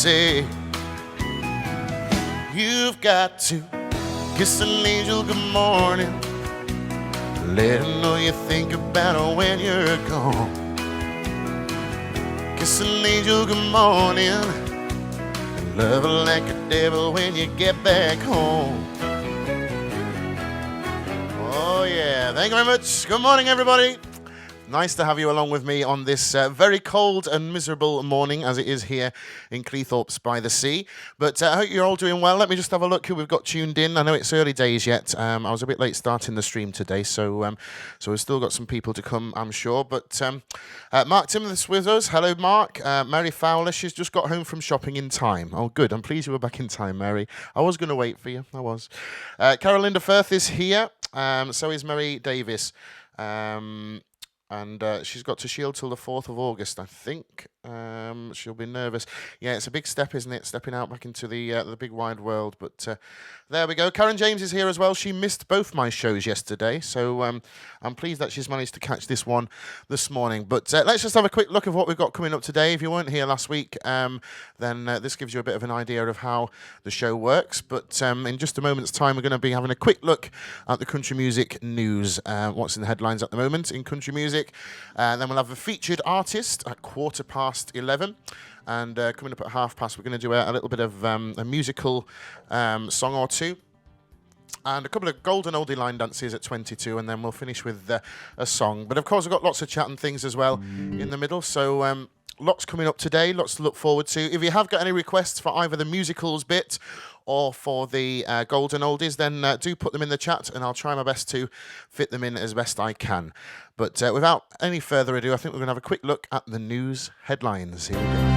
say. You've got to kiss an angel good morning. Let her know you think about her when you're gone. Kiss an angel good morning and love her like a devil when you get back home. Oh yeah, thank you very much. Good morning, everybody. Nice to have you along with me on this very cold and miserable morning as it is here in Cleethorpes by the sea. But I hope you're all doing well. Let me just have a look who we've got tuned in. I know it's early days yet. I was a bit late starting the stream today, so we've still got some people to come, I'm sure. But Mark Timothy's with us. Hello, Mark. Mary Fowler, she's just got home from shopping in time. Oh, good. I'm pleased you were back in time, Mary. I was going to wait for you. I was. Carolinda Firth is here. So is Mary Davis. And she's got to Shield till the 4th of August, I think. She'll be nervous. Yeah, it's a big step, isn't it? Stepping out back into the big wide world. But there we go. Karen James is here as well. She missed both my shows yesterday. So I'm pleased that she's managed to catch this one this morning. But let's just have a quick look of what we've got coming up today. If you weren't here last week, then this gives you a bit of an idea of how the show works. But in just a moment's time, we're going to be having a quick look at the country music news. What's in the headlines at the moment in country music. Then we'll have a featured artist at 11:15. And coming up at 30:30, we're going to do a little bit of a musical song or two. And a couple of golden oldie line dances at 22, and then we'll finish with a song. But of course, we've got lots of chat and things as well in the middle. So lots coming up today, lots to look forward to. If you have got any requests for either the musicals bit or for the golden oldies, then do put them in the chat, and I'll try my best to fit them in as best I can. But without any further ado, I think we're going to have a quick look at the news headlines. Here we go.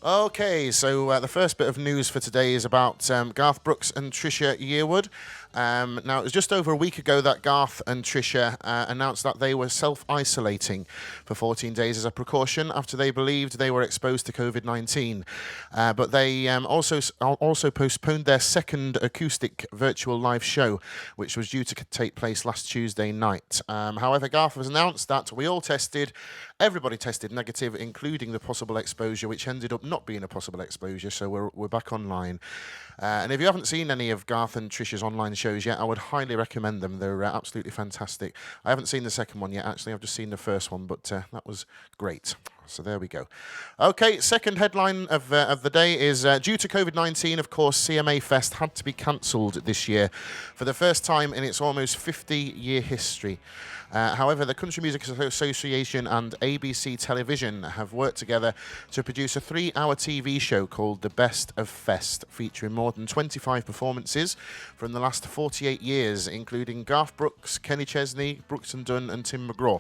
Okay, so the first bit of news for today is about Garth Brooks and Trisha Yearwood. Now, it was just over a week ago that Garth and Trisha announced that they were self-isolating for 14 days as a precaution after they believed they were exposed to COVID-19. But they also postponed their second acoustic virtual live show, which was due to take place last Tuesday night. However, Garth has announced that we all tested, everybody tested negative, including the possible exposure, which ended up not being a possible exposure, so we're back online. And if you haven't seen any of Garth and Trisha's online shows yet, I would highly recommend them. They're absolutely fantastic. I haven't seen the second one yet, actually. I've just seen the first one, but that was great. So there we go. Okay, second headline of the day is due to COVID-19, of course, CMA Fest had to be cancelled this year for the first time in its almost 50-year history. However, the Country Music Association and ABC Television have worked together to produce a 3-hour TV show called The Best of Fest, featuring more than 25 performances from the last 48 years, including Garth Brooks, Kenny Chesney, Brooks and Dunn, and Tim McGraw.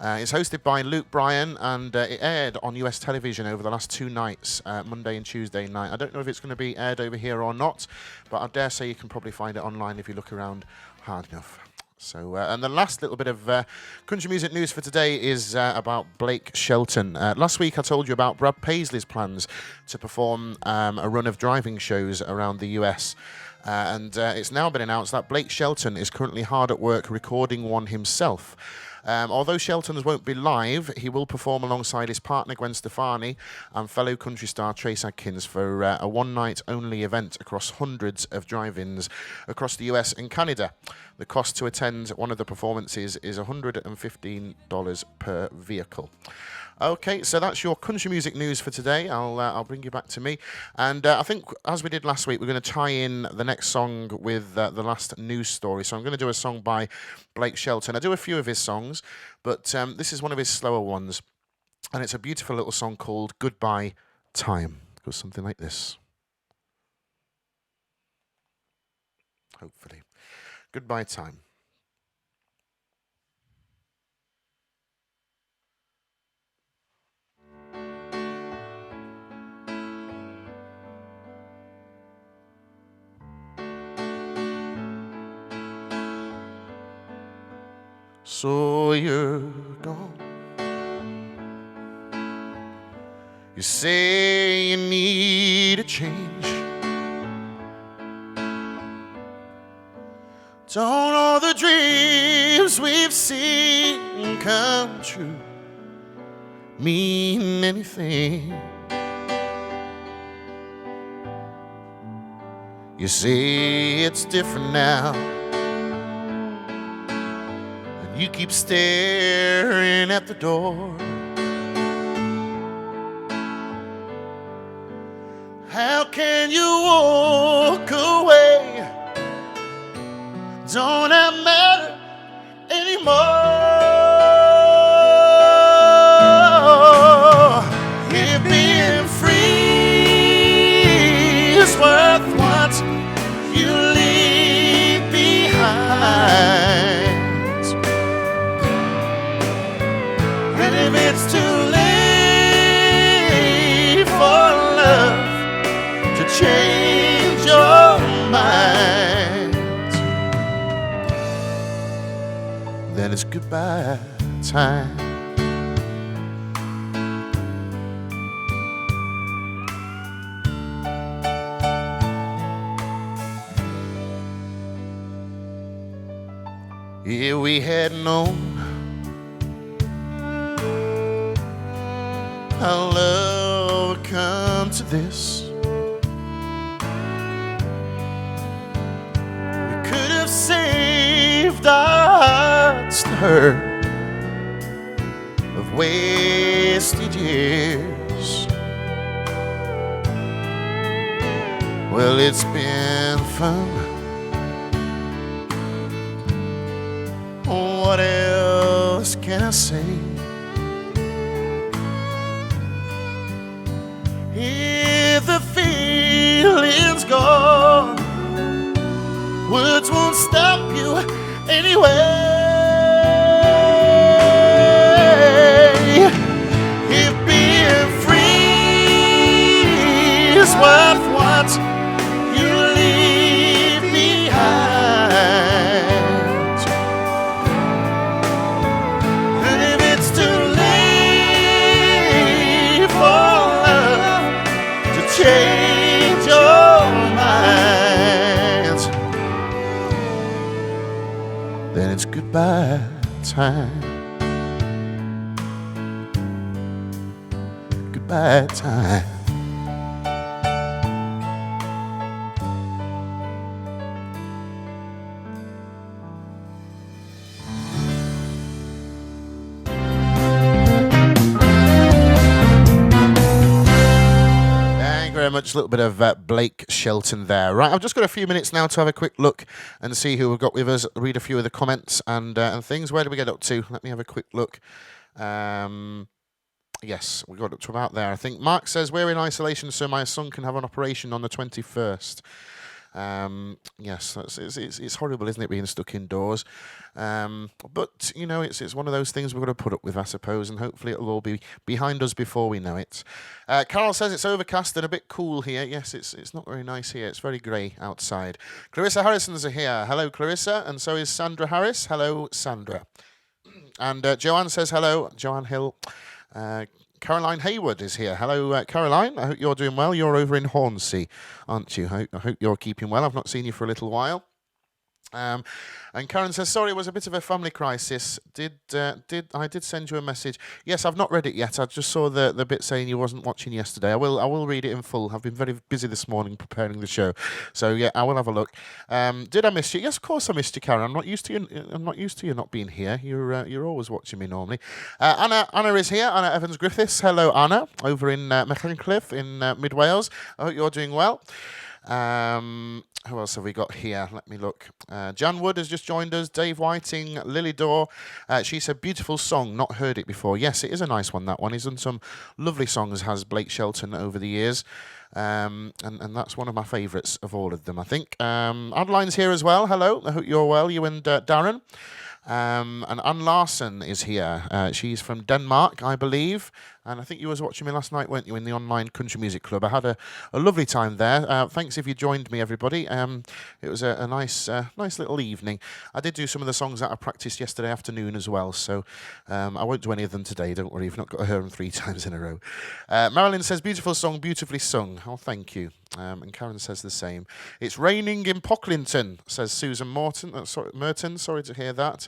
It's hosted by Luke Bryan, and it aired on US television over the last 2 nights, Monday and Tuesday night. I don't know if it's going to be aired over here or not, but I dare say you can probably find it online if you look around hard enough. So, and the last little bit of country music news for today is about Blake Shelton. Last week I told you about Brad Paisley's plans to perform a run of driving shows around the US. And it's now been announced that Blake Shelton is currently hard at work recording one himself. Although Shelton's won't be live, he will perform alongside his partner Gwen Stefani and fellow country star Trace Adkins for a one-night-only event across hundreds of drive-ins across the US and Canada. The cost to attend one of the performances is $115 per vehicle. Okay, so that's your country music news for today. I'll bring you back to me. And I think, as we did last week, we're going to tie in the next song with the last news story. So I'm going to do a song by Blake Shelton. I do a few of his songs, but this is one of his slower ones. And it's a beautiful little song called Goodbye Time. It goes something like this. Hopefully. Goodbye Time. So you're gone. You say you need a change. Don't all the dreams dreams we've seen come true mean anything. You say it's different now, and you keep staring at the door. How can you walk away? Don't have matter anymore. If being free is worth what you leave behind, and if it's too late for love to change your mind, then it's goodbye time. If we had known how love would come to this, we could have saved our hearts the hurt of wasted years. Well, it's been fun. What else can I say? If the feeling's gone, words won't stop you anyway. If being free is worth what you leave behind, and if it's too late for love to change your mind, then it's goodbye time. Goodbye time. Thank you very much. A little bit of Blake Shelton there. Right, I've just got a few minutes now to have a quick look and see who we've got with us, read a few of the comments and things. Where do we get up to? Let me have a quick look. Yes, we got up to about there, I think. Mark says, we're in isolation so my son can have an operation on the 21st. Yes, it's horrible, isn't it, being stuck indoors? But, you know, it's one of those things we've got to put up with, I suppose, and hopefully it'll all be behind us before we know it. Carol says it's overcast and a bit cool here. Yes, it's not very nice here. It's very grey outside. Clarissa Harrison's here. Hello, Clarissa. And so is Sandra Harris. Hello, Sandra. And Joanne says hello, Joanne Hill. Caroline Hayward is here. Hello, Caroline. I hope you're doing well. You're over in Hornsey, aren't you? I hope you're keeping well. I've not seen you for a little while. And Karen says, sorry, it was a bit of a family crisis. I did send you a message. Yes, I've not read it yet. I just saw the bit saying you wasn't watching yesterday. I will read it in full. I've been very busy this morning preparing the show. So yeah, I will have a look. Did I miss you? Yes, of course I missed you, Karen. I'm not used to you not being here. You're always watching me normally. Anna is here. Anna Evans Griffiths. Hello, Anna, over in Mechanincliff in Mid Wales. I hope you're doing well. Who else have we got here? Let me look. Jan Wood has just joined us. Dave Whiting, Lily Dorr. She said, beautiful song, not heard it before. Yes, it is a nice one, that one. He's done some lovely songs, has Blake Shelton, over the years. And that's one of my favourites of all of them, I think. Adeline's here as well. Hello, I hope you're well, you and Darren. And Anne Larson is here. She's from Denmark, I believe. And I think you was watching me last night, weren't you, in the online country music club? I had a lovely time there. Thanks if you joined me, everybody. It was a nice little evening. I did do some of the songs that I practiced yesterday afternoon as well, so I won't do any of them today. Don't worry, you've not got to hear them 3 times in a row. Marilyn says, beautiful song, beautifully sung. Oh, thank you. And Karen says the same. It's raining in Pocklington, says Susan Merton. Sorry to hear that.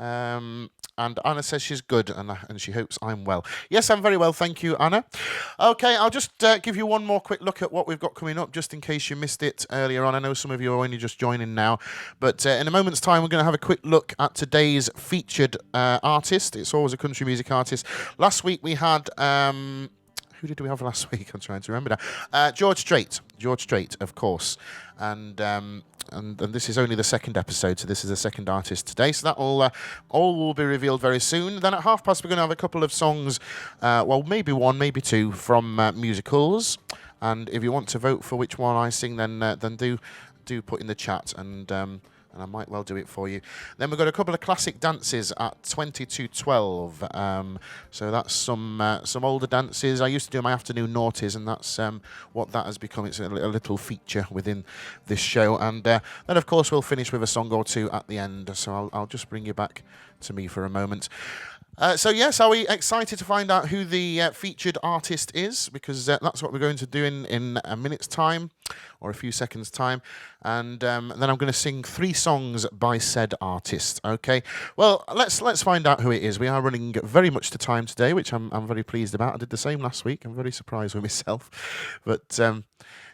And Anna says she's good, and she hopes I'm well. Yes, I'm very well, thank you, Anna. Okay, I'll just give you one more quick look at what we've got coming up, just in case you missed it earlier on. I know some of you are only just joining now, but in a moment's time, we're going to have a quick look at today's featured artist. It's always a country music artist. Last week we had... who did we have last week? I'm trying to remember now. George Strait. George Strait, of course. And this is only the second episode, so this is the second artist today. So that all will be revealed very soon. Then at 30:30, we're going to have a couple of songs, well, maybe one, maybe two, from musicals. And if you want to vote for which one I sing, then do put in the chat, and I might well do it for you. Then we've got a couple of classic dances at 22:12. So that's some older dances. I used to do my afternoon noughties, and that's what that has become. It's a little feature within this show. And then, of course, we'll finish with a song or two at the end. So I'll just bring you back to me for a moment. So yes, are we excited to find out who the featured artist is? Because that's what we're going to do in a minute's time, or a few seconds' time. And then I'm going to sing 3 songs by said artist. Okay. Well, let's find out who it is. We are running very much to time today, which I'm very pleased about. I did the same last week. I'm very surprised with myself. But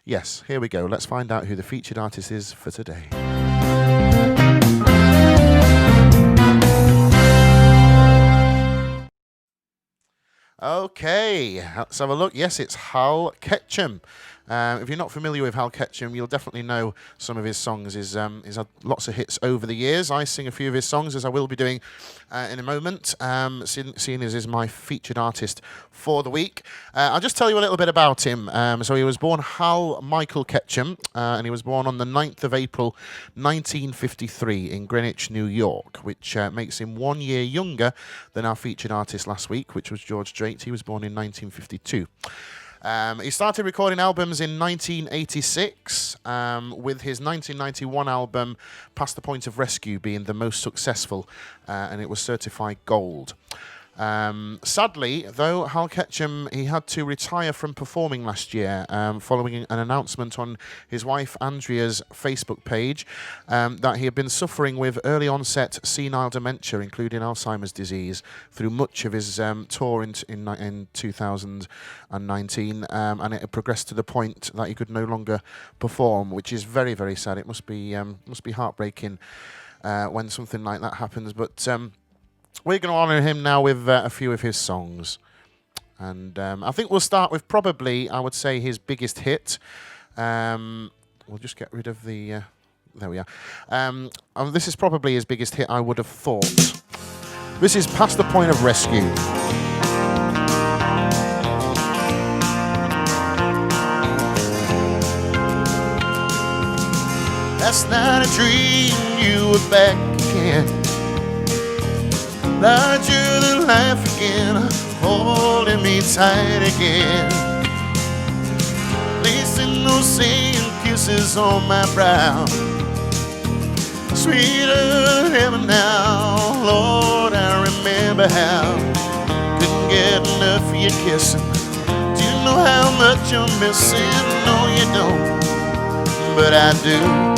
yes, here we go. Let's find out who the featured artist is for today. Okay, let's have a look. Yes, it's Hal Ketchum. If you're not familiar with Hal Ketchum, you'll definitely know some of his songs. He's had lots of hits over the years. I sing a few of his songs, as I will be doing in a moment, seeing as he's my featured artist for the week. I'll just tell you a little bit about him. So he was born Hal Michael Ketchum, and he was born on the 9th of April, 1953 in Greenwich, New York, which makes him 1 year younger than our featured artist last week, which was George Strait. He was born in 1952. He started recording albums in 1986, with his 1991 album Past the Point of Rescue being the most successful, and it was certified gold. Sadly, though, Hal Ketchum, he had to retire from performing last year following an announcement on his wife Andrea's Facebook page that he had been suffering with early onset senile dementia, including Alzheimer's disease, through much of his tour in 2019, and it had progressed to the point that he could no longer perform, which is very, very sad. It must be heartbreaking when something like that happens, but we're going to honour him now with a few of his songs. And I think we'll start with probably, I would say, his biggest hit. We'll just get rid of the... there we are. This is probably his biggest hit, I would have thought. This is Past the Point of Rescue. Last night I dreamed you were back again. Larger than life again, holding me tight again. Placing those same kisses on my brow. Sweeter than heaven now, Lord, I remember how. Couldn't get enough of your kissing. Do you know how much I'm missing? No, you don't, but I do.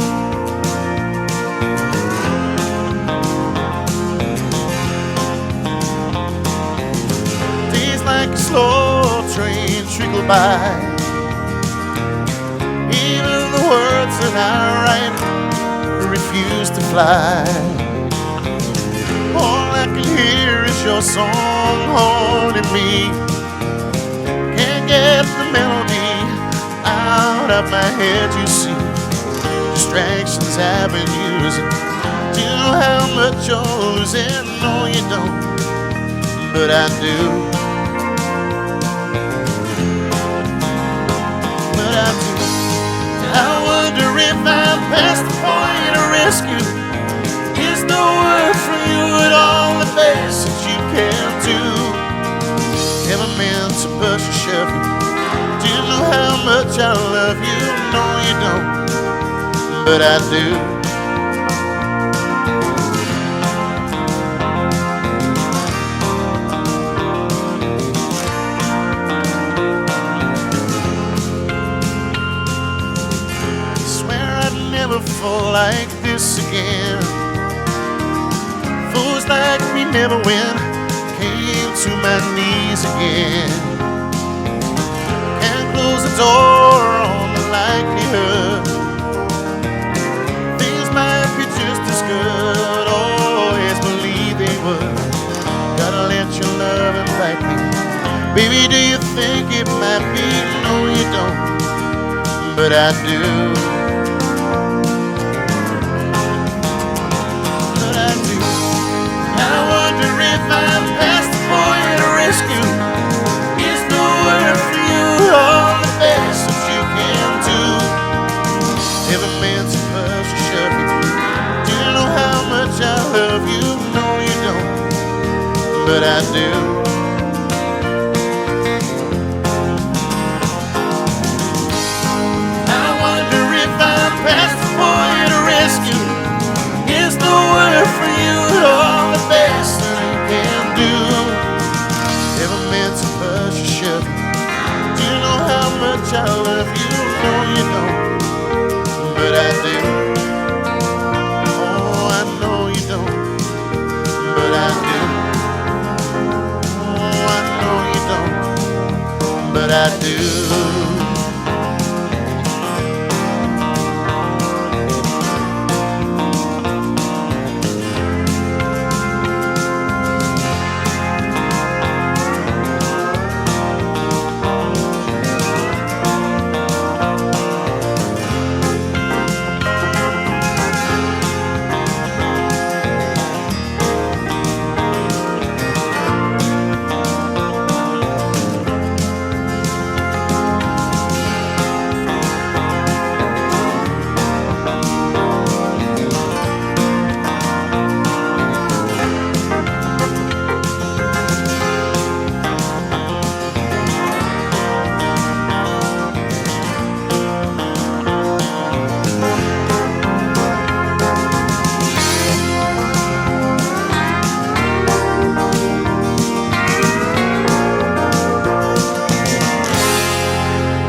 Like a slow train trickle by. Even the words that I write refuse to fly. All I can hear is your song haunting me. Can't get the melody out of my head, you see. Distractions I've been using. Do you know how much you're losing? No, you don't, but I do. I wonder if I'm past the point of rescue. Is no word from you at all the best that you can do? Never meant to push or shove you. Do you know how much I love you? No, you don't, but I do. Fall like this again. Fools like never win. Came to my knees again. Can't close the door on the likelihood things might be just as good. Always believe they would. Gotta let your love invite me. Baby, do you think it might be? No, you don't, but I do. But I do. I wonder if I'm past the point of rescue. Is no word for you all the best that you can do? Never meant to push or shove you. Do you know how much I love you? No, you don't, but I do. I love you, no you don't, but I do. Oh, I know you don't, but I do. Oh, I know you don't, but I do.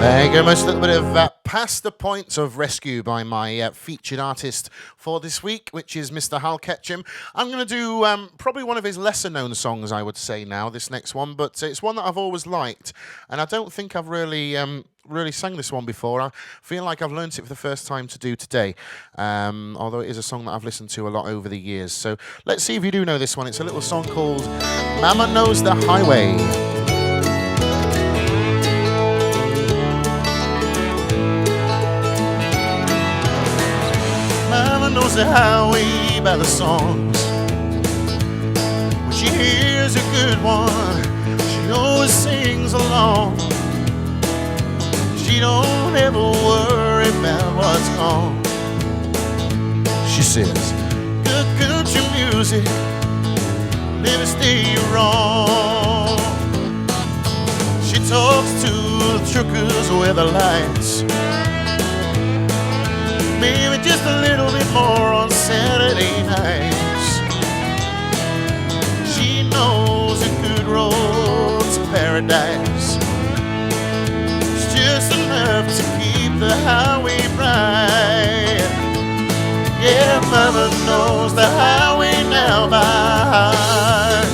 Thank you very much. A little bit of Past the Point of Rescue by my featured artist for this week, which is Mr. Hal Ketchum. I'm going to do probably one of his lesser known songs, I would say now, this next one, but it's one that I've always liked, and I don't think I've really sang this one before. I feel like I've learnt it for the first time to do today, although it is a song that I've listened to a lot over the years. So let's see if you do know this one. It's a little song called Mama Knows the Highway. Knows the highway by the songs. When she hears a good one, she always sings along. She don't ever worry about what's gone. She says, good country music never stay wrong. She talks to the truckers with the lights. Maybe just a little bit more on Saturday nights. She knows a good road to paradise. It's just enough to keep the highway bright. Yeah, Mama knows the highway now by heart.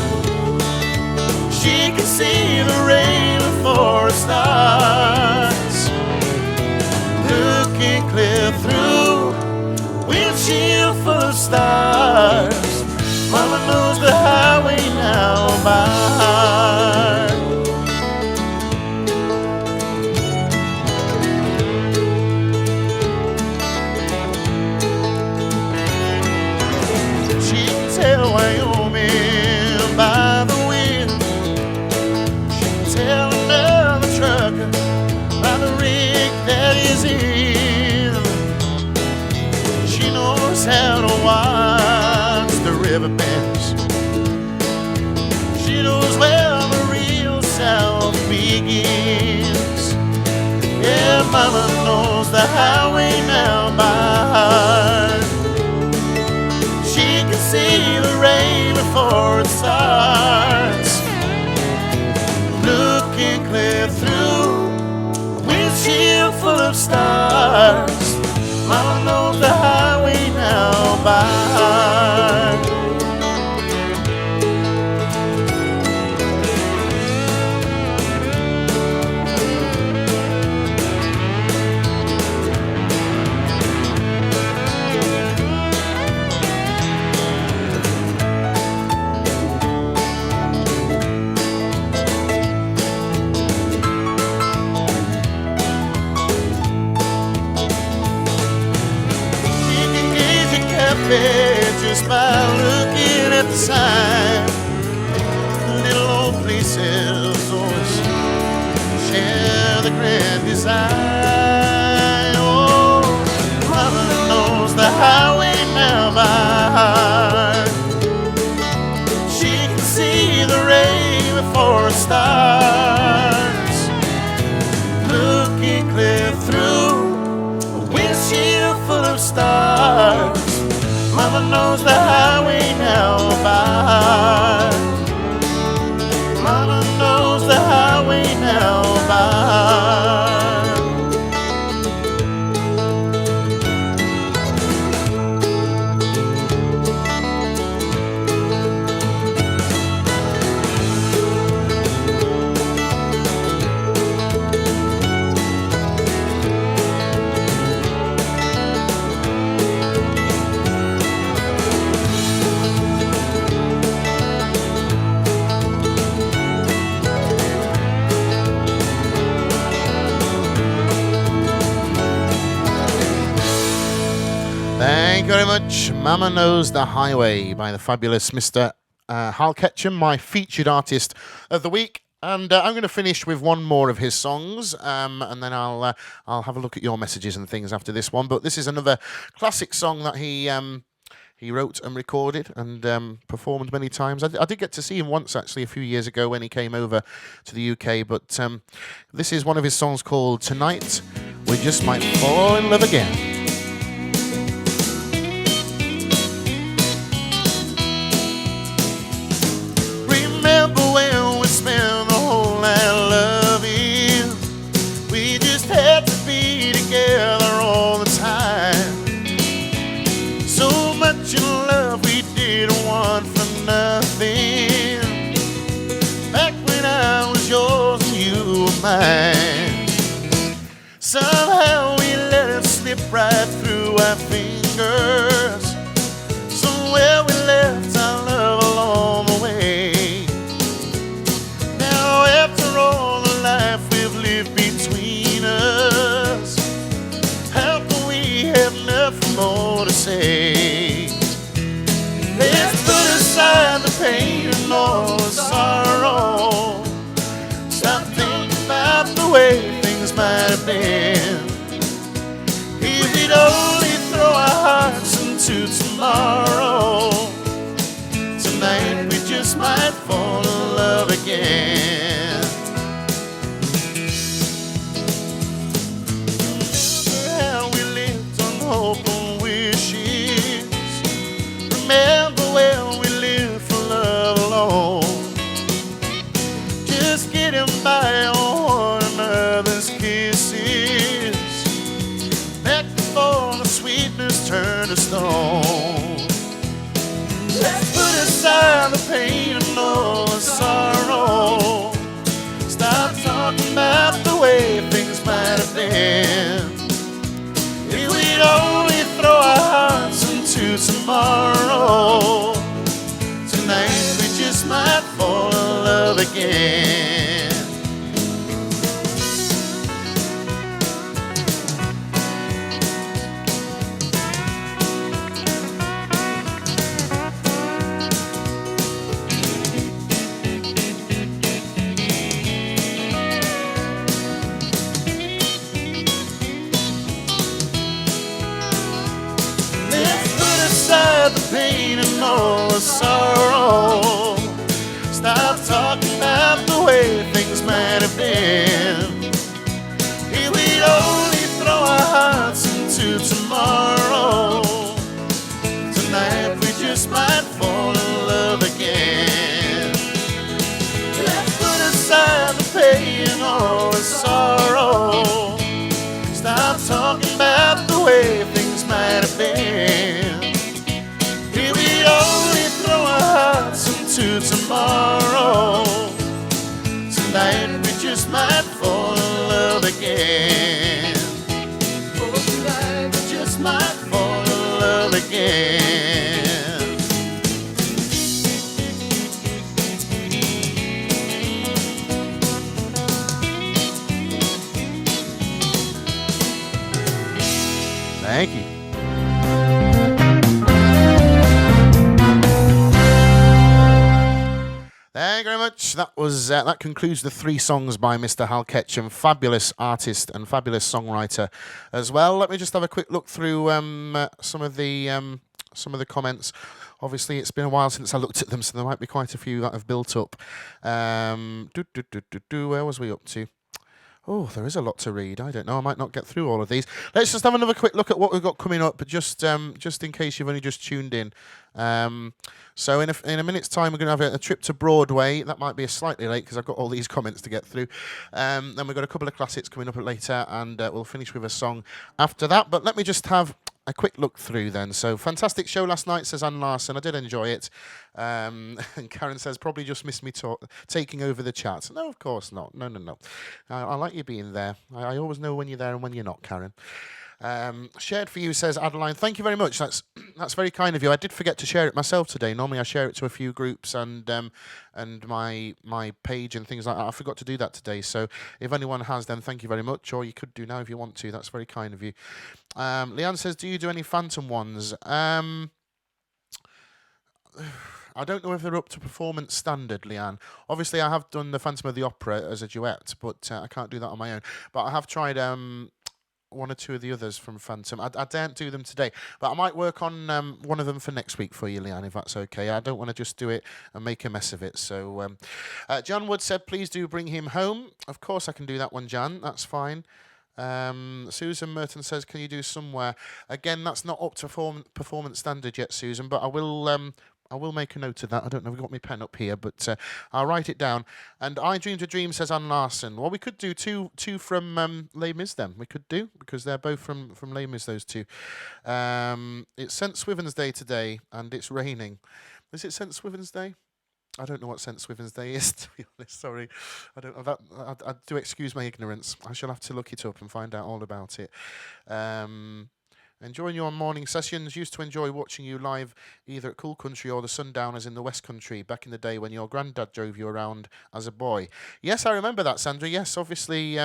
She can see the rain before it starts. Looking clear through windshield full of stars. Mama knows the highway now by heart. She can tell Wyoming by the wind. She can tell another trucker by the rig that is in. She knows how to watch the river bends. She knows where the real South begins. Yeah, Mama knows the highway now by heart. She can see the rain before it starts. Looking clear through windshield full of stars. Mama knows the highway now by heart. for stars, looking clear through a windshield full of stars. Mama knows the highway now by. Mama knows the highway now by. Thank you very much. Mama Knows the Highway by the fabulous Mr. Hal Ketchum, my featured artist of the week. And I'm going to finish with one more of his songs, and then I'll have a look at your messages and things after this one. But this is another classic song that he wrote and recorded and performed many times. I did get to see him once, actually, a few years ago when he came over to the UK. But this is one of his songs called Tonight We Just Might Fall in Love Again. Remember when we spent the whole night loving? We just had to be together all the time. So much in love we didn't want for nothing. Back when I was yours and you were mine. Somehow we let it slip right through our fingers. Somewhere we left our love along the way. Now after all the life we've lived between us, how can we have nothing more to say? Let's put aside the pain and all the sorrow. Stop thinking about the way things might have been. If we'd only throw our hearts into tomorrow, tonight we just might fall in love again. Remember how we lived on hope and wishes. Remember when we lived for love alone, just getting by on one another's kisses. Back before the sweetness turned to stone. Let's put aside the pain and all the sorrow. Stop talking about the way things might have been. If we'd only throw our hearts into tomorrow, tonight we just might fall in love again. The pain and all the sorrow. Stop talking about the way things might have been. If we'd only throw our hearts into tomorrow, tonight we just might fall in love again. Let's put aside the pain and all the sorrow. Stop talking about the way things might have been. Only throw our hearts into tomorrow, tonight we just might fall in love again. Oh, tonight we just might fall in love again. Thank you. Thank you very much. That concludes the three songs by Mr. Hal Ketchum, fabulous artist and fabulous songwriter as well. Let me just have a quick look through some of the comments. Obviously, it's been a while since I looked at them, so there might be quite a few that have built up. Where was we up to? Oh, there is a lot to read. I don't know. I might not get through all of these. Let's just have another quick look at what we've got coming up, just in case you've only just tuned in. So in a minute's time, we're going to have a trip to Broadway. That might be slightly late because I've got all these comments to get through. Then we've got a couple of classics coming up later, and we'll finish with a song after that. But let me just have a quick look through then. So, fantastic show last night, says Anne Larson. I did enjoy it. And Karen says, probably just missed me taking over the chat. No, of course not. No. I like you being there. I always know when you're there and when you're not, Karen. Shared for you, says Adeline. Thank you very much. That's very kind of you. I did forget to share it myself today. Normally I share it to a few groups and my page and things like that. I forgot to do that today. So if anyone has, then thank you very much. Or you could do now if you want to. That's very kind of you. Leanne says, do you do any Phantom ones? I don't know if they're up to performance standard, Leanne. Obviously, I have done the Phantom of the Opera as a duet, but I can't do that on my own. But I have tried one or two of the others from Phantom. I daren't do them today, but I might work on one of them for next week for you, Leanne, if that's okay. I don't want to just do it and make a mess of it. So John Wood said, please do bring him home. Of course I can do that one, Jan. That's fine. Susan Merton says, can you do Somewhere? Again, that's not up to performance standard yet, Susan, but I will make a note of that. I don't know if I've got my pen up here, but I'll write it down. And I Dreamed a Dream, says Anne Larson. Well, we could do two from Les Mis then. We could do, because they're both from Les Mis, those two. It's St. Swithin's Day today, and it's raining. Is it St. Swithin's Day? I don't know what St. Swithin's Day is, to be honest. Sorry. I don't know that. I do excuse my ignorance. I shall have to look it up and find out all about it. Enjoying your morning sessions. Used to enjoy watching you live either at Cool Country or the Sundowners in the West Country back in the day when your granddad drove you around as a boy. Yes, I remember that, Sandra. Yes, obviously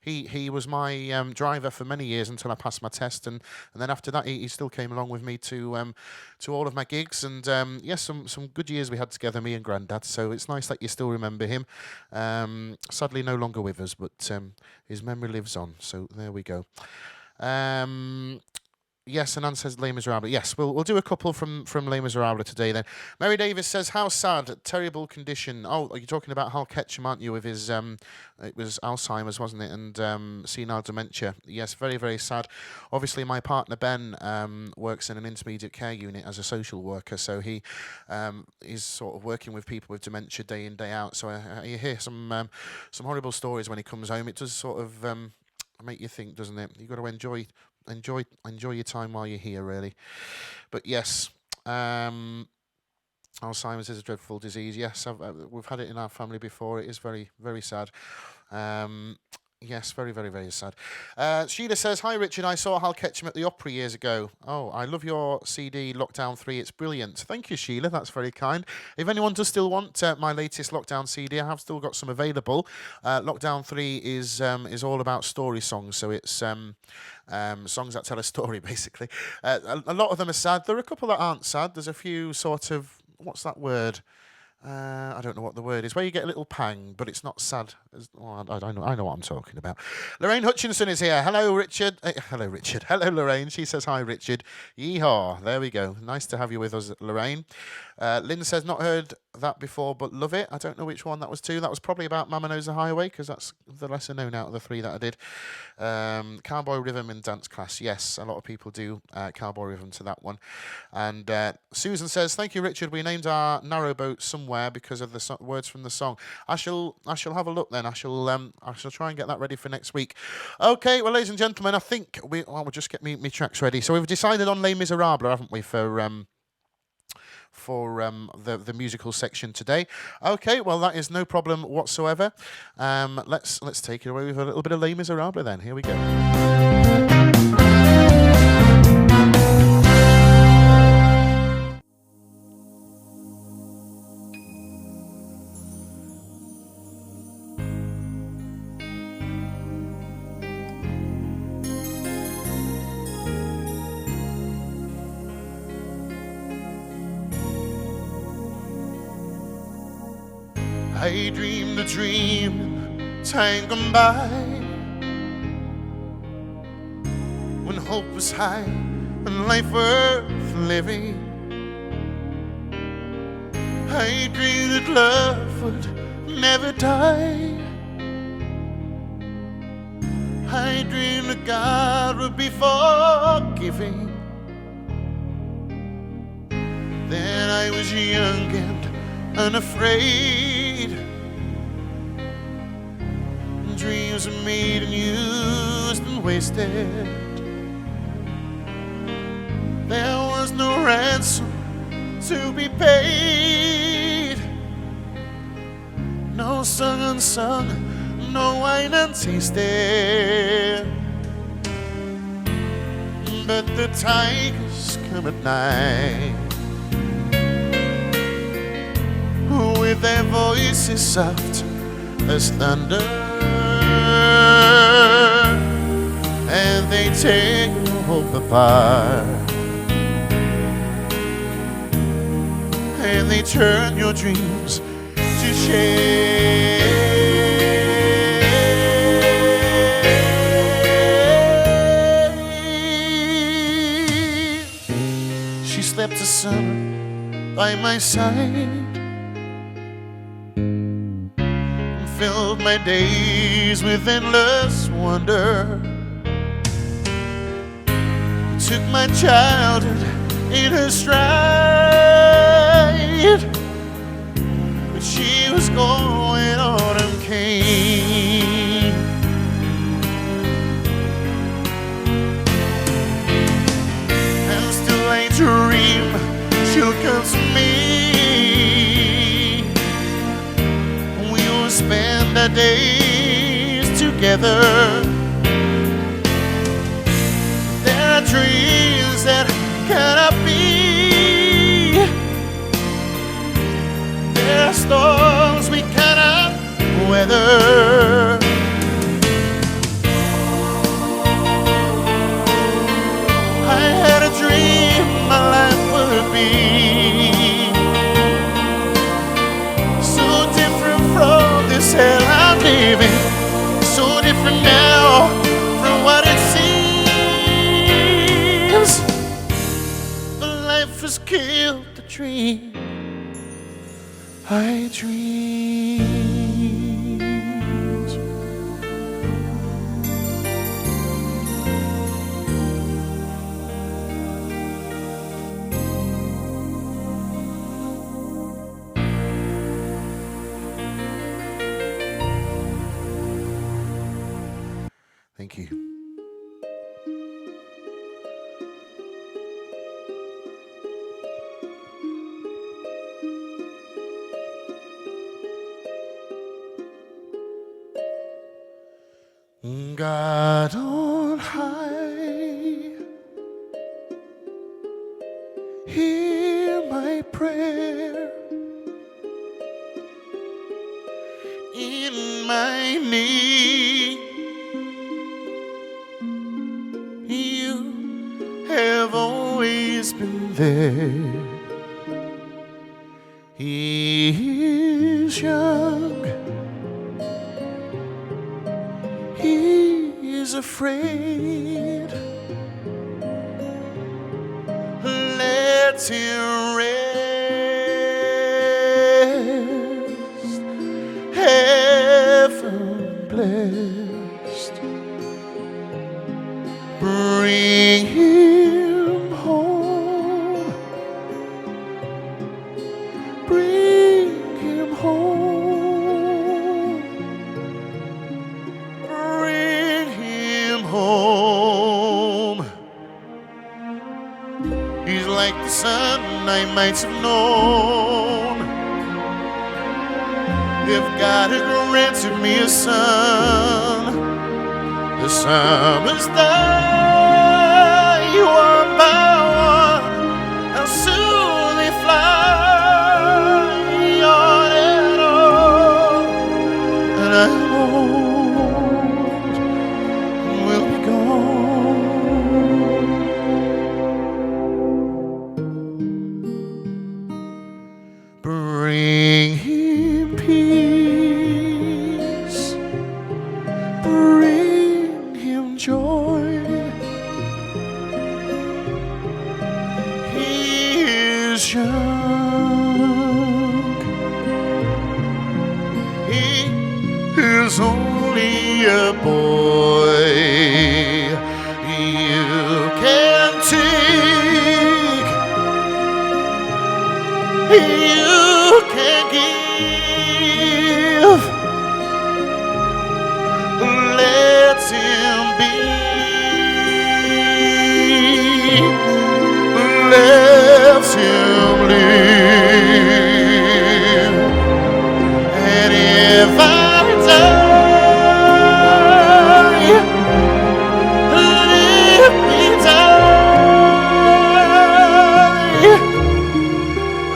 he was my driver for many years until I passed my test, and then after that he still came along with me to all of my gigs, and yes, some good years we had together, me and granddad. So it's nice that you still remember him. Sadly no longer with us, but his memory lives on. So there we go. Yes, and Anne says Les Miserables. Yes, we'll do a couple from Les Miserables today then. Mary Davis says, how sad, terrible condition. Oh, you're talking about Hal Ketchum, aren't you, with his, it was Alzheimer's, wasn't it, and senile dementia. Yes, very, very sad. Obviously, my partner Ben works in an intermediate care unit as a social worker, so he is sort of working with people with dementia day in, day out. So you hear some horrible stories when he comes home. It does sort of make you think, doesn't it? You've got to enjoy your time while you're here, really. But yes, Alzheimer's is a dreadful disease. Yes, we've had it in our family before. It is very, very sad. Yes, very, very, very sad. Sheila says, hi Richard, I saw Hal Ketchum at the Opera years ago. Oh, I love your CD, Lockdown 3, it's brilliant. Thank you, Sheila, that's very kind. If anyone does still want my latest Lockdown CD, I have still got some available. Lockdown 3 is all about story songs, so it's songs that tell a story, basically. A lot of them are sad. There are a couple that aren't sad. There's a few sort of, what's that word? I don't know what the word is, where you get a little pang, but it's not sad. I know what I'm talking about. Lorraine Hutchinson is here. Hello, Richard. Hello, Richard. Hello, Lorraine. She says, hi, Richard. Yeehaw. There we go. Nice to have you with us, Lorraine. Lynn says, not heard that before, but love it. I don't know which one that was to. That was probably about Mama Knows the Highway, because that's the lesser known out of the three that I did. Cowboy Rhythm in Dance Class. Yes, a lot of people do Cowboy Rhythm to that one. And Susan says, thank you, Richard. We named our narrowboat Somewhere because of the words from the song. I shall have a look then. I shall try and get that ready for next week. Okay, well, ladies and gentlemen, I think we'll just get me tracks ready. So we've decided on Les Miserables, haven't we, for the musical section today. Okay, well, that is no problem whatsoever. Let's take it away with a little bit of Les Miserables then. Here we go. I dreamed a dream, time gone by, when hope was high and life worth living. I dreamed that love would never die. I dreamed that God would be forgiving. Then I was young and unafraid. Dreams are made and used and wasted. There was no ransom to be paid, no sung unsung, no wine untasted. But the tigers come at night, with their voices soft as thunder, and they take your hope apart, and they turn your dreams to shame. She slept a summer by my side, filled my days with endless wonder. Took my childhood in her stride, but she was gone when autumn came. And still I dream she'll come to me. Spend our days together. There are dreams that cannot be. There are storms we cannot weather. I had a dream my life would be this hell I'm living, so different now from what it seems. But life has killed the dream I dreamed. Thank you. God on high, hear my prayer. In my need, you have always been there. He is young, he is afraid. Let him rest, heaven blessed. Bring him home, bring him home, bring him home. He's like the sun I might have known if God had granted me a son. The summers die one by one, and soon they fly on and on, and I'm old and will be gone. Bring him peace, bring him joy, is only a boy. You can take, you can give. Let him be. Let him live. And if I die, let me die.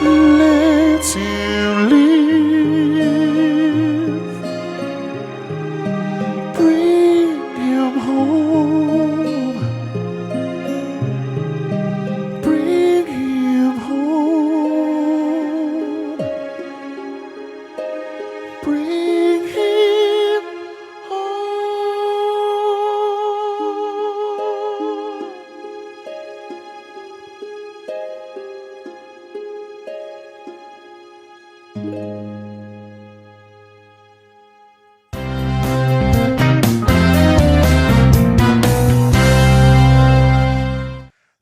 Let him live. Bring him home. Bring him home. Bring him home.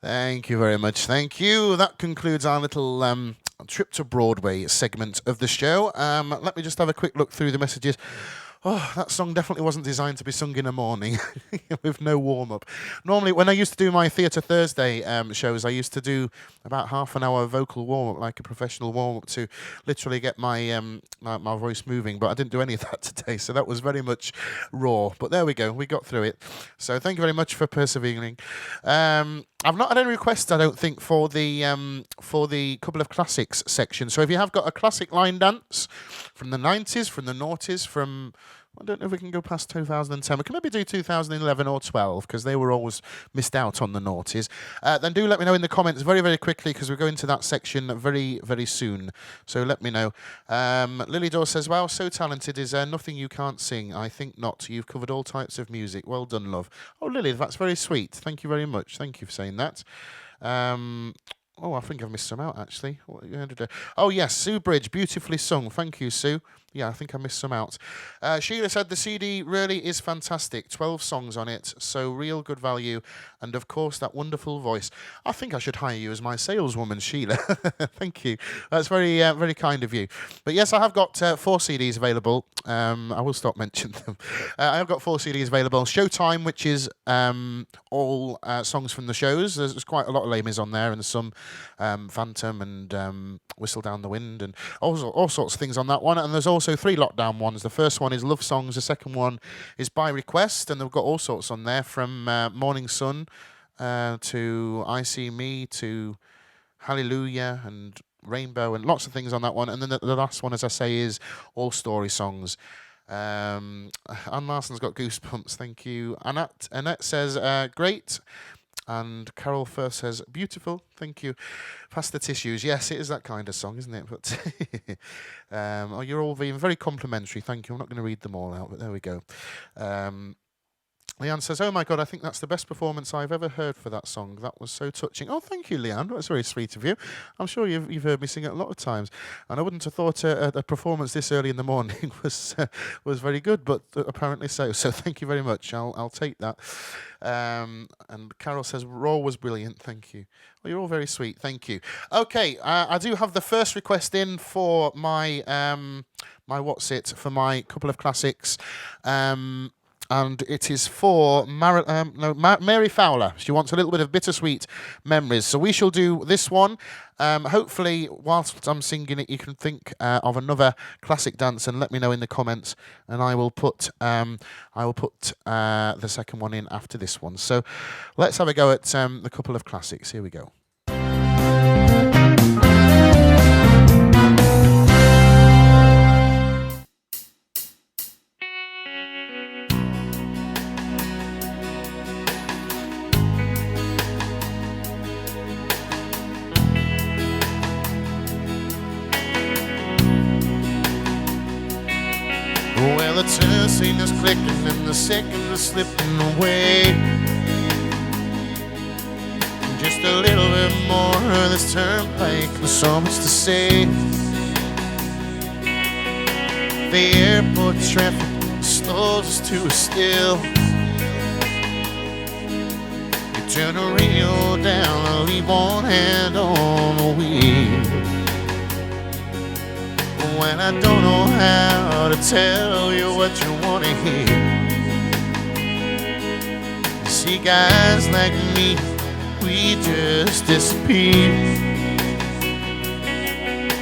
Thank you very much. Thank you. That concludes our little trip to Broadway segment of the show. Let me just have a quick look through the messages. Oh, that song definitely wasn't designed to be sung in the morning with no warm-up. Normally, when I used to do my Theatre Thursday shows, I used to do about half an hour vocal warm-up, like a professional warm-up, to literally get my, my voice moving, but I didn't do any of that today, so that was very much raw. But there we go, we got through it. So thank you very much for persevering. I've not had any requests, I don't think, for the couple of classics section. So if you have got a classic line dance from the 90s, from the noughties, from... I don't know if we can go past 2010. We can maybe do 2011 or 12 because they were always missed out on the noughties. Then do let me know in the comments very, very quickly because we're going to that section very, very soon. So let me know. Lily Dore says, wow, so talented. Is there nothing you can't sing? I think not. You've covered all types of music. Well done, love. Oh, Lily, that's very sweet. Thank you very much. Thank you for saying that. Oh, I think I've missed some out, actually. Oh, yes, Sue Bridge, beautifully sung. Thank you, Sue. Yeah, I think I missed some out. Sheila said the CD really is fantastic. 12 songs on it, so real good value. And, of course, that wonderful voice. I think I should hire you as my saleswoman, Sheila. Thank you. That's very, very kind of you. But, yes, I have got 4 CDs available. I will stop mentioning them. I have got 4 CDs available. Showtime, which is all songs from the shows. There's quite a lot of Les Mis on there and some Phantom and Whistle Down the Wind and all sorts of things on that one. And there's also 3 lockdown ones. The first one is Love Songs. The second one is By Request. And they've got all sorts on there from Morning Sun to I See Me to Hallelujah and Rainbow and lots of things on that one. And then the last one, as I say, is All Story Songs. Anne Larson's got goosebumps. Thank you. Annette says, great. And Carol first says, beautiful, thank you. Pass the tissues. Yes, it is that kind of song, isn't it? But oh, you're all being very complimentary. Thank you. I'm not going to read them all out, but there we go. Leanne says, oh my God, I think that's the best performance I've ever heard for that song. That was so touching. Oh, thank you, Leanne. That's very sweet of you. I'm sure you've heard me sing it a lot of times. And I wouldn't have thought a performance this early in the morning was very good, but apparently so. So thank you very much. I'll take that. And Carol says, Raw was brilliant. Thank you. Well, you're all very sweet. Thank you. Okay, I do have the first request in for my my What's It, for my couple of classics. And it is for Mary Fowler. She wants a little bit of Bittersweet Memories. So we shall do this one. Hopefully, whilst I'm singing it, you can think of another classic dance and let me know in the comments. And I will put the second one in after this one. So let's have a go at the couple of classics. Here we go. Well, the turn signal's clicking and the second is slipping away. Just a little bit more of this turnpike, there's so much to say. The airport traffic slows us to a still. You turn the radio down and leave one hand on the wheel. When I don't know how to tell you what you want to hear. You see, guys like me, we just disappear.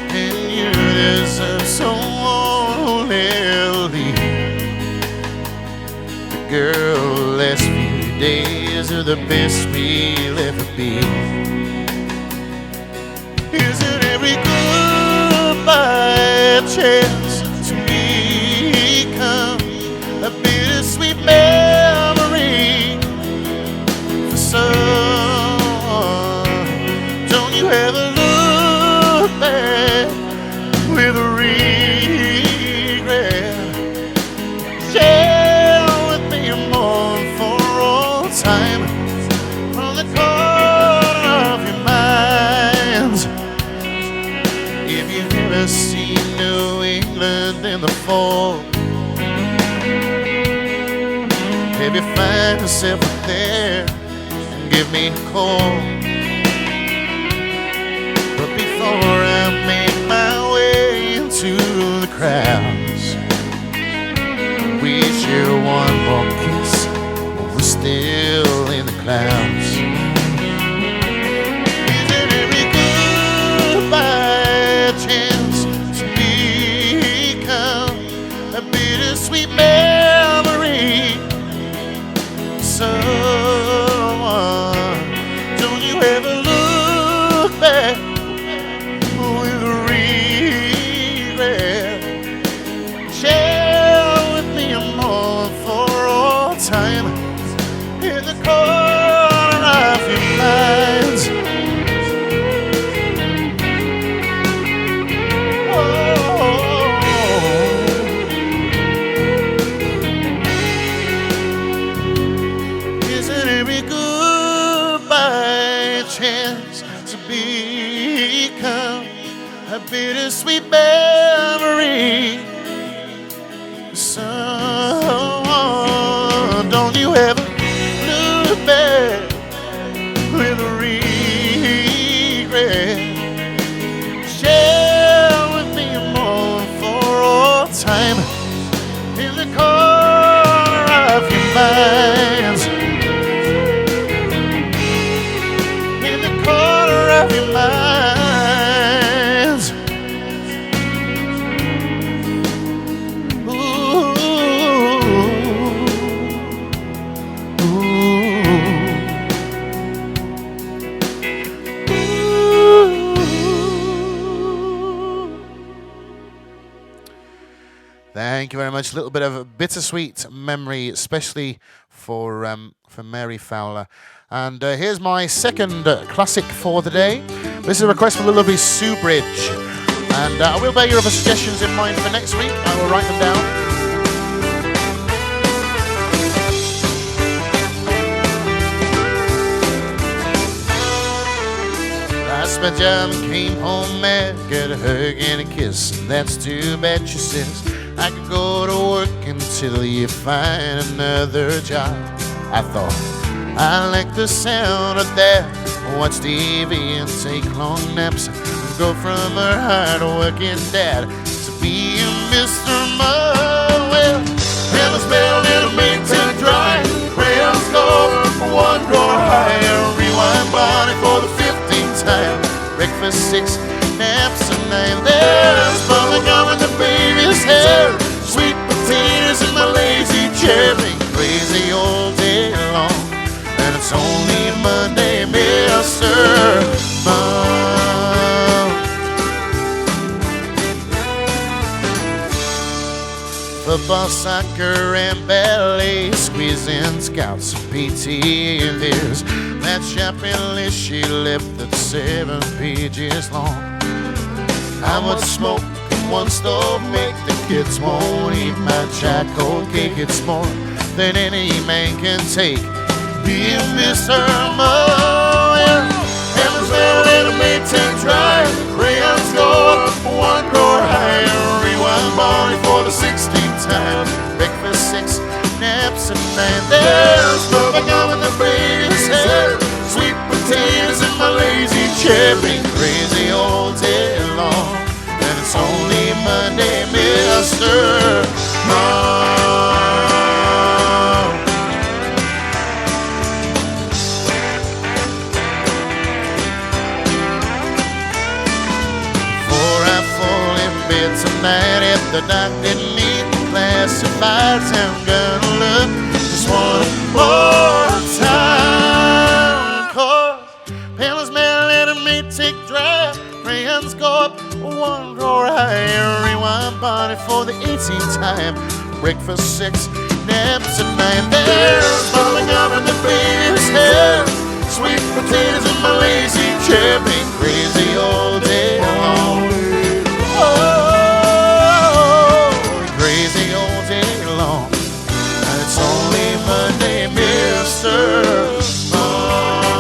And you deserve someone who'll never leave. But girl, the last few days are the best we'll ever be. Isn't every goodbye a chance to become a bittersweet memory for someone? Don't you ever look back with regret? Share with me a moment for all time from the corner of your minds. If you've ever seen New England in the fall, if you find yourself up there, give me a call. But before I make my way into the crowds, we share one more kiss, but we're still in the clouds. Isn't every goodbye a chance to become a bittersweet memory? Someone, don't you ever look back with regret? Share with me a moment for all time in the corner of your minds. Isn't every goodbye a chance to become a bittersweet memory? Someone, don't you ever look back with regret? Share with me a moment for all time in the corner of your minds. In the corner of your minds. Ooh, ooh, ooh. Thank you very much. A little bit of a bittersweet memory, especially for Mary Fowler. And here's my second classic for the day. This is a request from the lovely Sue Bridge. And I will bear your other suggestions in mind for next week. I will write them down. Lost my job and came home mad, got a hug and a kiss, and that's too bad, she says. I could go to work until you find another job. I thought I like the sound of that. Watch TV and take long naps, and go from a hard-working dad to being Mr. Well, never smelled in a maintain dry. Crayons go one drawer higher. Rewind Bonnie for the 15th time. Breakfast 6, naps at 9. There's bubbly gum in the baby's hair. Sweet potatoes in my lazy chair. Being crazy all day long. And it's only Monday, Mr. Mom. Football, soccer, and ballet, squeezing scouts, PT, and there's that shopping list she left that's 7 pages long. How much smoke can one stove make? The kids won't eat my charcoal cake. It's more than any man can take. Being Mr. Moen, heaven's little little maintain dry. Crayons go up one drawer higher. everyone born for the 16th time. Breakfast 6, naps at 9. There's bubble gum in the brain's hair, sweet potatoes in my lazy chair. Been crazy all day long, and it's only Monday, Mr. Mom. Tonight, if the doc didn't need the classifieds, I'm gonna look just one more time. Cause Payless mail letting me take draft, crayons go up one drawer higher. Rewind body for the 18th time. Breakfast 6, naps at 9. There's falling up in the baby's hair, sweet potatoes in my lazy chair. Been crazy all day long. Crazy all day long, and it's only Monday, Mr. Mom.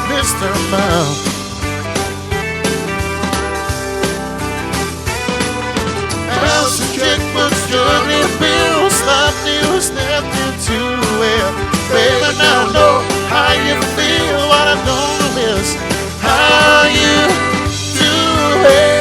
Mr. Mom. House and checkbooks, juggling bills, thought you stepped into well. Baby, now know how you feel. What I don't miss, how you do it.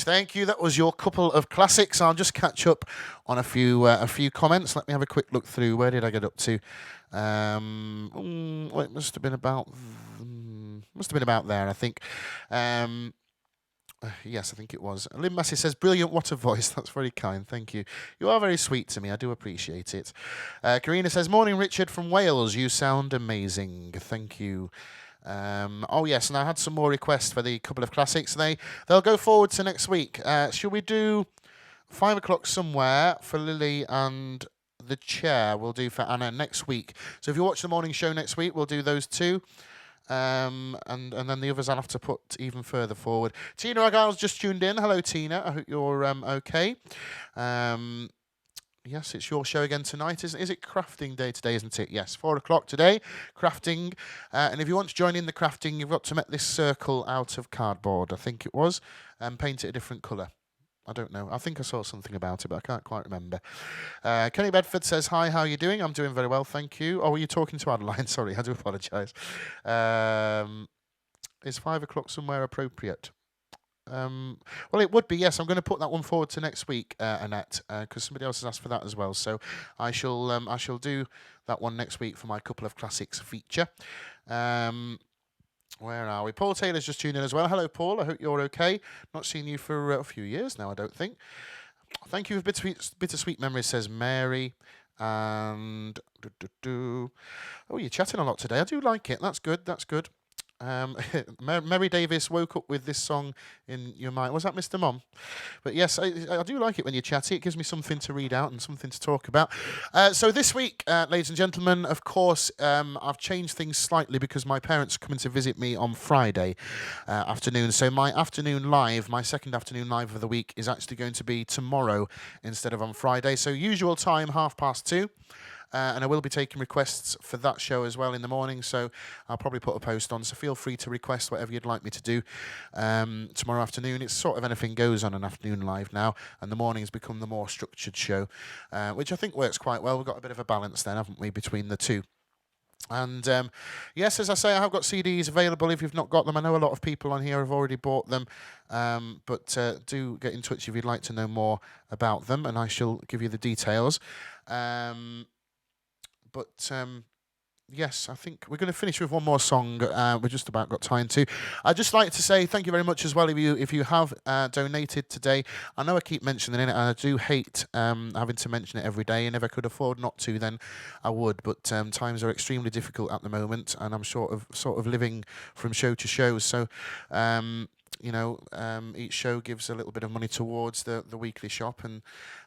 Thank you. That was your couple of classics. I'll just catch up on a few comments. Let me have a quick look through. Where did I get up to? Well, it must have been about there, I think. Yes, I think it was. Lynn Massey says, brilliant, what a voice. That's very kind, thank you. You are very sweet to me, I do appreciate it. Karina says, morning, Richard from Wales. You sound amazing. Thank you. Oh yes, and I had some more requests for the couple of classics. They'll go forward to next week. Should we do 5 o'clock somewhere for Lily and the chair? We'll do for Anna next week. So if you watch the morning show next week, we'll do those two. And then the others I'll have to put even further forward. Tina Argyle's just tuned in. Hello, Tina. I hope you're okay. Yes, it's your show again tonight. Is it crafting day today, isn't it? Yes, 4 o'clock today, crafting. And if you want to join in the crafting, you've got to make this circle out of cardboard, I think it was, and paint it a different colour. I don't know. I think I saw something about it, but I can't quite remember. Kenny Bedford says, hi, how are you doing? I'm doing very well, thank you. Oh, were you talking to Adeline? Sorry, I do apologise. Is 5 o'clock somewhere appropriate? Well, it would be, yes. I'm going to put that one forward to next week, Annette, because somebody else has asked for that as well. So I shall do that one next week for my couple of classics feature. Where are we? Paul Taylor's just tuned in as well. Hello, Paul. I hope you're okay. Not seen you for a few years now, I don't think. Thank you for bittersweet memories, says Mary. And oh, you're chatting a lot today. I do like it. That's good. That's good. Mary Davis woke up with this song in your mind. Was that Mr. Mom? But yes, I do like it when you chatty. It gives me something to read out and something to talk about. So this week, ladies and gentlemen, of course, I've changed things slightly because my parents are coming to visit me on Friday afternoon. So my afternoon live, my second afternoon live of the week, is actually going to be tomorrow instead of on Friday. So usual time, 2:30. And I will be taking requests for that show as well in the morning, so I'll probably put a post on, so feel free to request whatever you'd like me to do tomorrow afternoon. It's sort of anything goes on an afternoon live now, and the morning's become the more structured show, which I think works quite well. We've got a bit of a balance then, haven't we, between the two. And yes, as I say, I have got CDs available if you've not got them. I know a lot of people on here have already bought them, but do get in touch if you'd like to know more about them, and I shall give you the details. Yes, I think we're going to finish with one more song. We've just about got time to. I'd just like to say thank you very much as well if you have donated today. I know I keep mentioning it, and I do hate having to mention it every day, and if I could afford not to, then I would. But times are extremely difficult at the moment, and I'm sort of living from show to show. So each show gives a little bit of money towards the weekly shop, and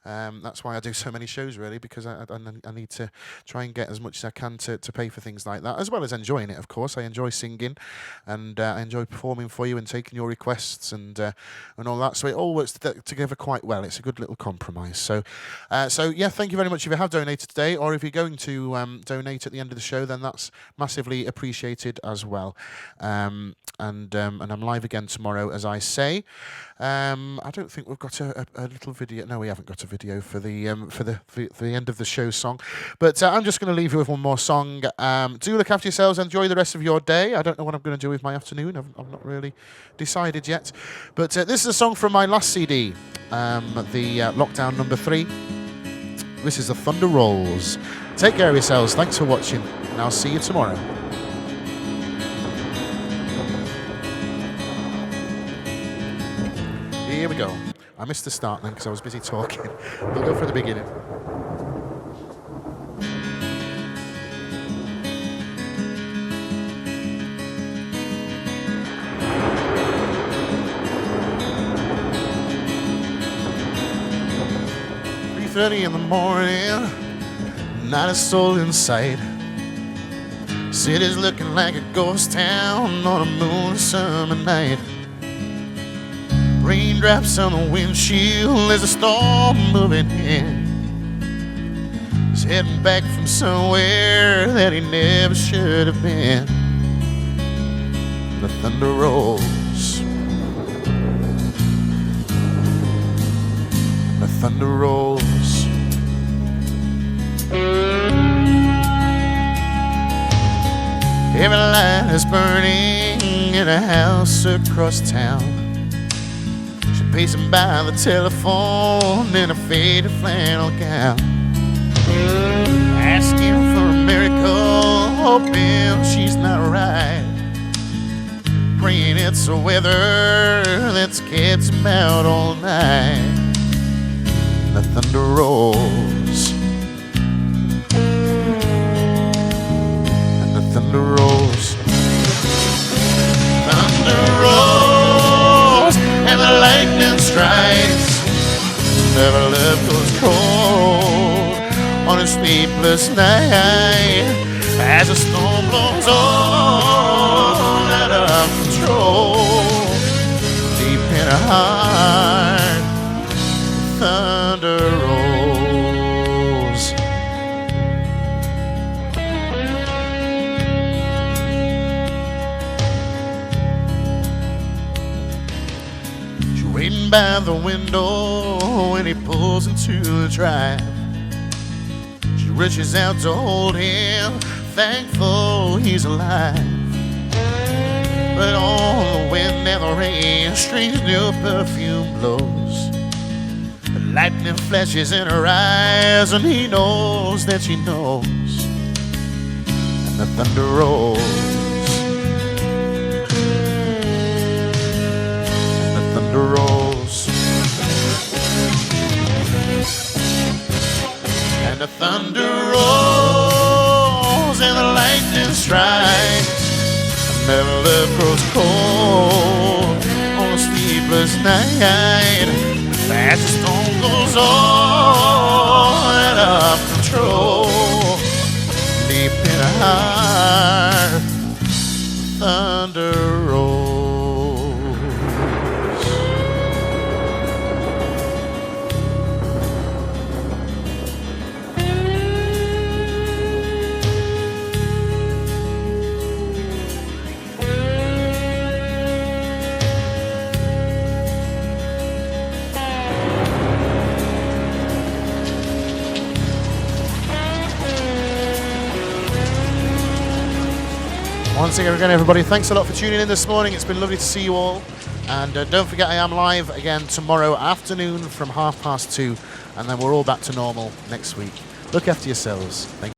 that's why I do so many shows, really, because I need to try and get as much as I can to pay for things like that, as well as enjoying it, of course. I enjoy singing, and I enjoy performing for you and taking your requests and all that. So it all works together quite well. It's a good little compromise. So yeah, thank you very much if you have donated today, or if you're going to donate at the end of the show, then that's massively appreciated as well. And I'm live again tomorrow, as I say. I don't think we've got a little video. No, we haven't got a video for the end of the show song. But I'm just going to leave you with one more song. Do look after yourselves. Enjoy the rest of your day. I don't know what I'm going to do with my afternoon. I've not really decided yet. But this is a song from my last CD, the Lockdown number 3. This is the Thunder Rolls. Take care of yourselves. Thanks for watching, and I'll see you tomorrow. Here we go. I missed the start then because I was busy talking. We'll go for the beginning. .30 in the morning, not a soul in sight. City's looking like a ghost town on a moon summer night. Raindrops on the windshield as a storm moving in. He's heading back from somewhere that he never should have been. The thunder rolls. The thunder rolls. Every light is burning in a house across town. Pacing by the telephone in a faded flannel gown, asking for a miracle, hoping she's not right, praying it's the weather that's kept him out all night. The thunder rolls, and the thunder rolls. Thunder rolls, and the lightning strikes. Never left goes cold on a sleepless night as the storm blows on out of control. Deep in her heart, thunder rolls. Waiting by the window when he pulls into the drive. She reaches out to hold him, thankful he's alive. But on the wind and the rain, a strange new perfume blows. The lightning flashes in her eyes, and he knows that she knows. And the thunder rolls. Thunder rolls, and the thunder rolls, and the lightning strikes. Never love grows cold on a sleepless night as the storm goes on and out of control. Deep in her heart, thunder rolls. Once again, everybody, thanks a lot for tuning in this morning. It's been lovely to see you all. And don't forget, I am live again tomorrow afternoon from 2:30, and then we're all back to normal next week. Look after yourselves. Thank you.